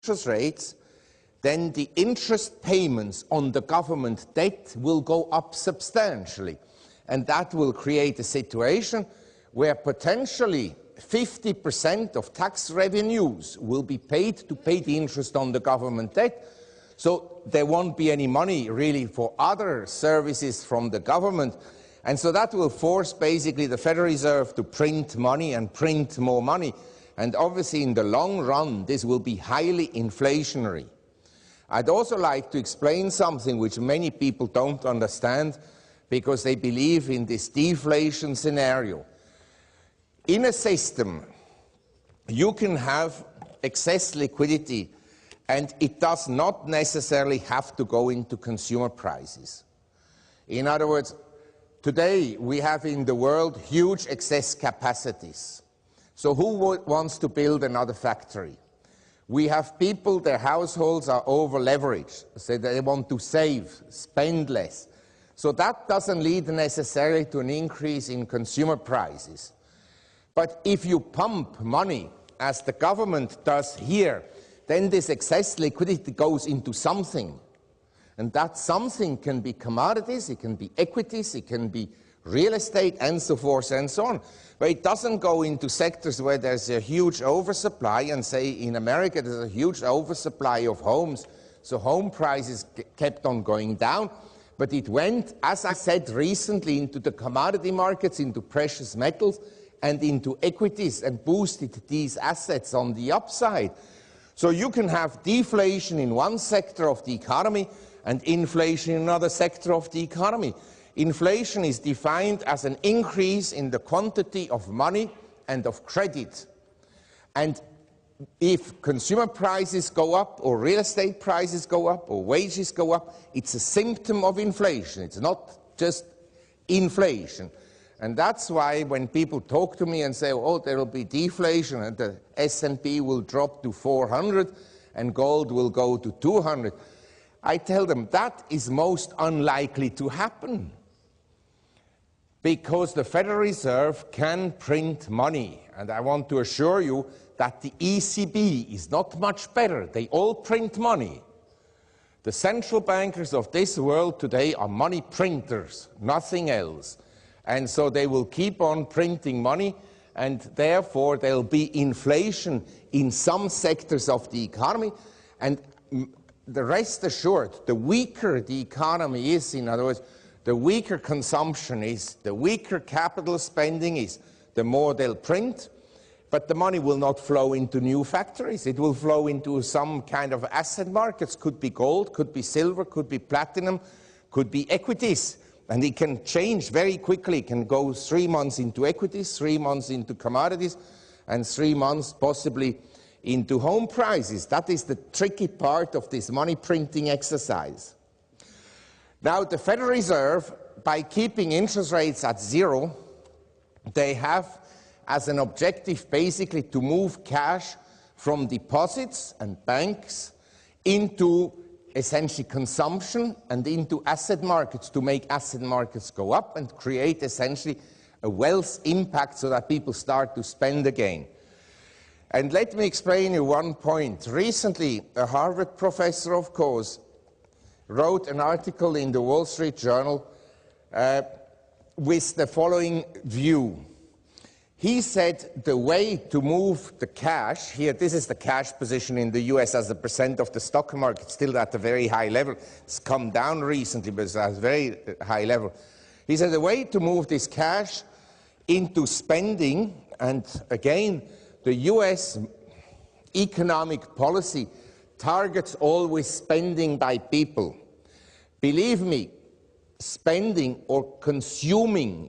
interest rates, then the interest payments on the government debt will go up substantially. And that will create a situation where potentially 50% of tax revenues will be paid to pay the interest on the government debt. So there won't be any money really for other services from the government. And so that will force basically the Federal Reserve to print money and print more money. And obviously in the long run, this will be highly inflationary. I'd also like to explain something which many people don't understand because they believe in this deflation scenario. In a system, you can have excess liquidity and it does not necessarily have to go into consumer prices. In other words, today we have in the world huge excess capacities. So who wants to build another factory? We have people, their households are over-leveraged, so they want to save, spend less. So that doesn't lead necessarily to an increase in consumer prices. But if you pump money, as the government does here, then this excess liquidity goes into something. And that something can be commodities, it can be equities, it can be real estate, and so forth and so on. But it doesn't go into sectors where there's a huge oversupply, and say in America there's a huge oversupply of homes, so home prices kept on going down. But it went, as I said recently, into the commodity markets, into precious metals, and into equities, and boosted these assets on the upside. So you can have deflation in one sector of the economy and inflation in another sector of the economy. Inflation is defined as an increase in the quantity of money and of credit. And if consumer prices go up, or real estate prices go up, or wages go up, it's a symptom of inflation. It's not just inflation. And that's why when people talk to me and say, oh, there will be deflation and the S&P will drop to 400 and gold will go to 200, I tell them that is most unlikely to happen. Because the Federal Reserve can print money. And I want to assure you that the ECB is not much better. They all print money. The central bankers of this world today are money printers, nothing else. And so they will keep on printing money, and therefore there will be inflation in some sectors of the economy. And the rest assured, the weaker the economy is, in other words, the weaker consumption is, the weaker capital spending is, the more they'll print. But the money will not flow into new factories. It will flow into some kind of asset markets. Could be gold, could be silver, could be platinum, could be equities. And it can change very quickly. It can go 3 months into equities, 3 months into commodities, and 3 months possibly into home prices. That is the tricky part of this money printing exercise. Now, the Federal Reserve, by keeping interest rates at zero, they have as an objective basically to move cash from deposits and banks into essentially consumption and into asset markets, to make asset markets go up and create essentially a wealth impact so that people start to spend again. And let me explain you one point. Recently, a Harvard professor, of course, wrote an article in the Wall Street Journal with the following view. He said the way to move the cash, here this is the cash position in the US as a percent of the stock market, still at a very high level. It's come down recently, but it's at a very high level. He said the way to move this cash into spending, and again, the US economic policy targets always spending by people. Believe me, spending or consuming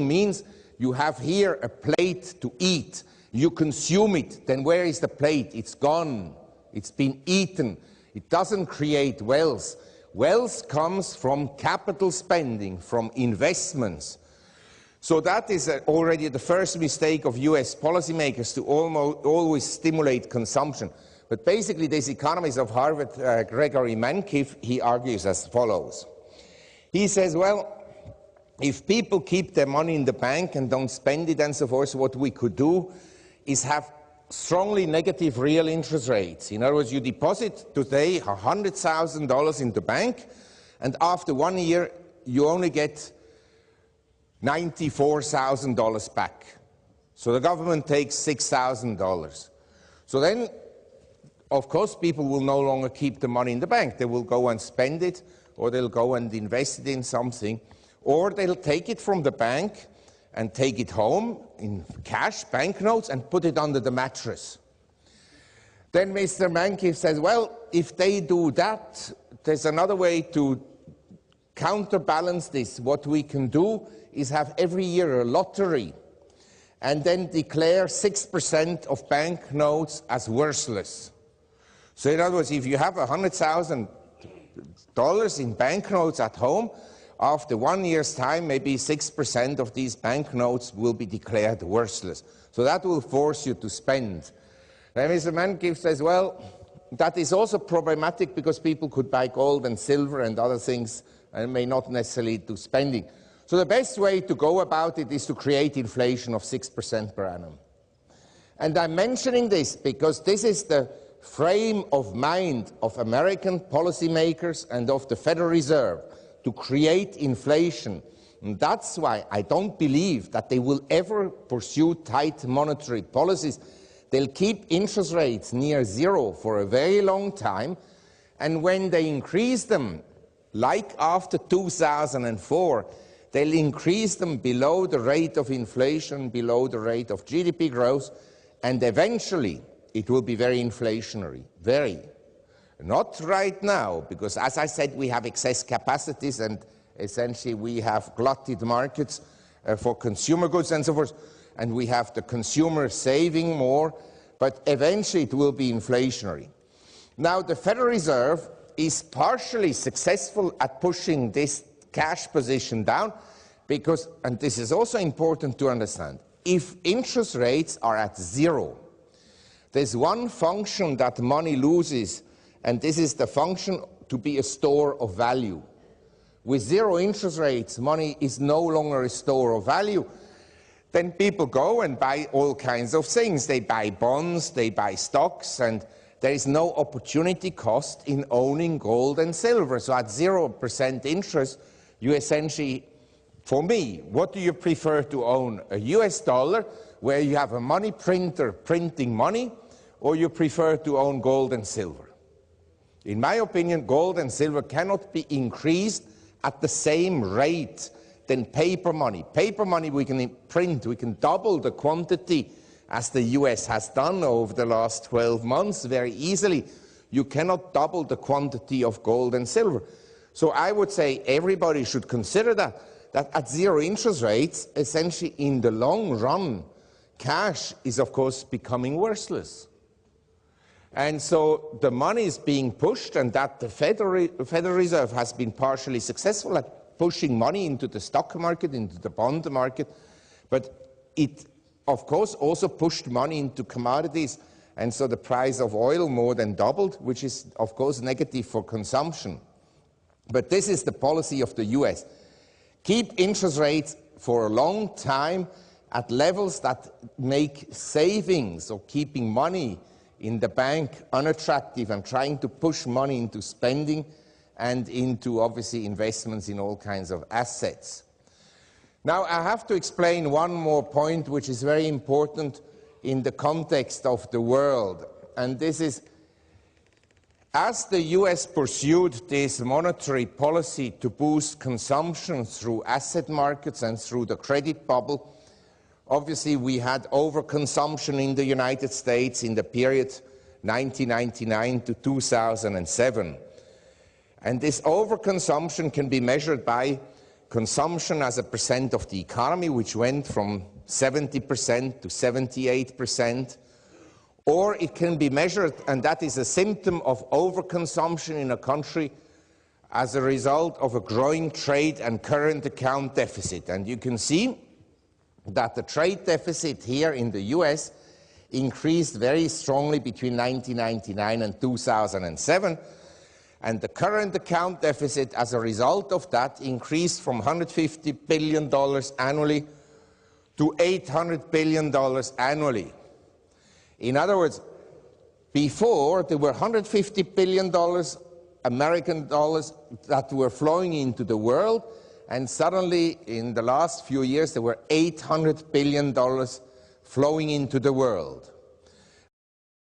means you have here a plate to eat. You consume it, then where is the plate? It's gone. It's been eaten. It doesn't create wealth. Wealth comes from capital spending, from investments. So that is already the first mistake of US policymakers, to always stimulate consumption. But basically, this economist of Harvard, Gregory Mankiw, he argues as follows. He says, well, if people keep their money in the bank and don't spend it and so forth, what we could do is have strongly negative real interest rates. In other words, you deposit today $100,000 in the bank, and after 1 year, you only get $94,000 back. So the government takes $6,000. So then, of course, people will no longer keep the money in the bank. They will go and spend it, or they'll go and invest it in something, or they'll take it from the bank and take it home in cash, banknotes, and put it under the mattress. Then Mr. Mankey says, well, if they do that, there's another way to counterbalance this. What we can do is have every year a lottery and then declare 6% of banknotes as worthless. So in other words, if you have $100,000 in banknotes at home, after 1 year's time, maybe 6% of these banknotes will be declared worthless. So that will force you to spend. Then Mr. Mankey says, well, that is also problematic because people could buy gold and silver and other things and may not necessarily lead to spending. So the best way to go about it is to create inflation of 6% per annum. And I'm mentioning this because this is the frame of mind of American policymakers and of the Federal Reserve, to create inflation. And that's why I don't believe that they will ever pursue tight monetary policies. They'll keep interest rates near zero for a very long time, and when they increase them, like after 2004, they'll increase them below the rate of inflation, below the rate of GDP growth, and eventually it will be very inflationary, very. Not right now, because as I said, we have excess capacities and essentially we have glutted markets for consumer goods and so forth, and we have the consumer saving more, but eventually it will be inflationary. Now, the Federal Reserve is partially successful at pushing this cash position down because, and this is also important to understand, if interest rates are at zero, there's one function that money loses, and this is the function to be a store of value. With zero interest rates, money is no longer a store of value. Then people go and buy all kinds of things. They buy bonds, they buy stocks, and there is no opportunity cost in owning gold and silver. So at 0% interest, you essentially, for me, what do you prefer to own? A US dollar, where you have a money printer printing money, or you prefer to own gold and silver? In my opinion, gold and silver cannot be increased at the same rate than paper money. Paper money we can print, we can double the quantity as the US has done over the last 12 months very easily. You cannot double the quantity of gold and silver. So I would say everybody should consider that at zero interest rates, essentially in the long run, cash is of course becoming worthless. And so the money is being pushed, and that the Federal Reserve has been partially successful at pushing money into the stock market, into the bond market, but it, of course, also pushed money into commodities, and so the price of oil more than doubled, which is, of course, negative for consumption. But this is the policy of the US. Keep interest rates for a long time at levels that make savings or keeping money in the bank unattractive, and trying to push money into spending and into, obviously, investments in all kinds of assets. Now, I have to explain one more point which is very important in the context of the world, and this is, as the US pursued this monetary policy to boost consumption through asset markets and through the credit bubble, obviously, we had overconsumption in the United States in the period 1999 to 2007. And this overconsumption can be measured by consumption as a percent of the economy, which went from 70% to 78%. Or it can be measured, and that is a symptom of overconsumption in a country as a result of a growing trade and current account deficit. And you can see that the trade deficit here in the US increased very strongly between 1999 and 2007, and the current account deficit as a result of that increased from $150 billion annually to $800 billion annually. In other words, before there were $150 billion American dollars that were flowing into the world, and suddenly in the last few years there were $800 billion flowing into the world.